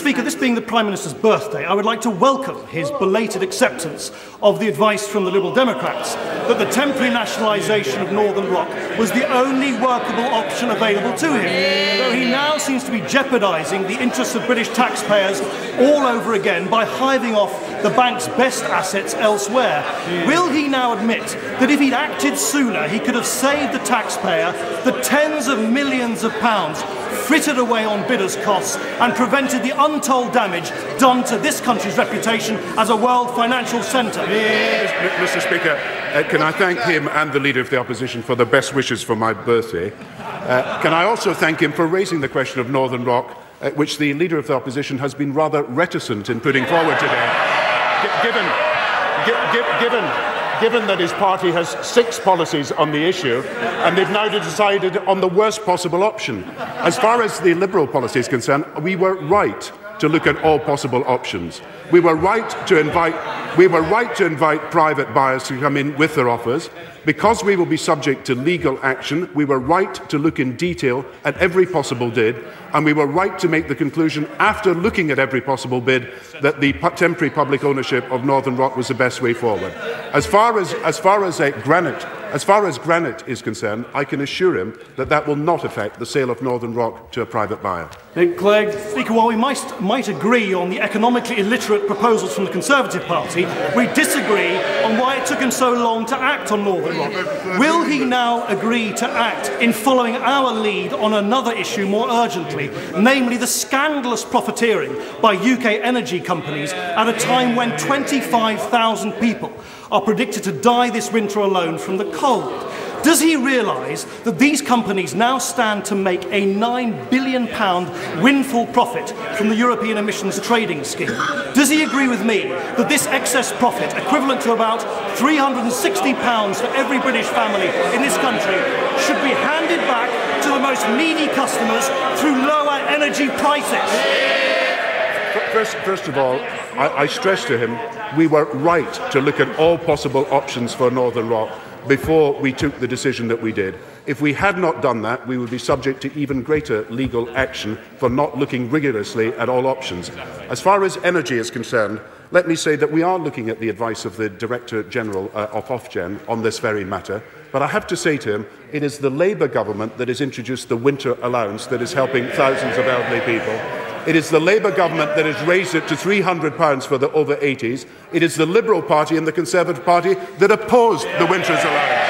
Speaker, this being the Prime Minister's birthday, I would like to welcome his belated acceptance of the advice from the Liberal Democrats that the temporary nationalisation of Northern Rock was the only workable option available to him, though he now seems to be jeopardising the interests of British taxpayers all over again by hiving off the bank's best assets elsewhere. Will he now admit that if he'd acted sooner, he could have saved the taxpayer the tens of millions of pounds frittered away on bidders' costs and prevented the untold damage done to this country's reputation as a world financial centre? Mr. Speaker, can I thank him and the Leader of the Opposition for the best wishes for my birthday? Can I also thank him for raising the question of Northern Rock, which the Leader of the Opposition has been rather reticent in putting forward today, given that his party has 6 policies on the issue, and they've now decided on the worst possible option. As far as the Liberal policy is concerned, we were right to look at all possible options. We were right to invite private buyers to come in with their offers. Because we will be subject to legal action, we were right to look in detail at every possible bid, and we were right to make the conclusion, after looking at every possible bid, that the temporary public ownership of Northern Rock was the best way forward. As far as Granite is concerned, I can assure him that that will not affect the sale of Northern Rock to a private buyer. Clegg, Speaker, while we might agree on the economically illiterate proposals from the Conservative Party, we disagree on why it took him so long to act on Northern Rock. Will he now agree to act in following our lead on another issue more urgently, namely the scandalous profiteering by UK energy companies at a time when 25,000 people are predicted to die this winter alone from the cold? Does he realise that these companies now stand to make a £9 billion windfall profit from the European emissions trading scheme? Does he agree with me that this excess profit, equivalent to about £360 for every British family in this country, should be handed back to the most needy customers through lower energy prices? First of all, I stress to him we were right to look at all possible options for Northern Rock before we took the decision that we did. If we had not done that, we would be subject to even greater legal action for not looking rigorously at all options. As far as energy is concerned, let me say that we are looking at the advice of the Director General of Ofgem on this very matter. But I have to say to him, it is the Labour government that has introduced the winter allowance that is helping thousands of elderly people. It is the Labour government that has raised it to £300 for the over 80s. It is the Liberal Party and the Conservative Party that opposed the winter's allowance.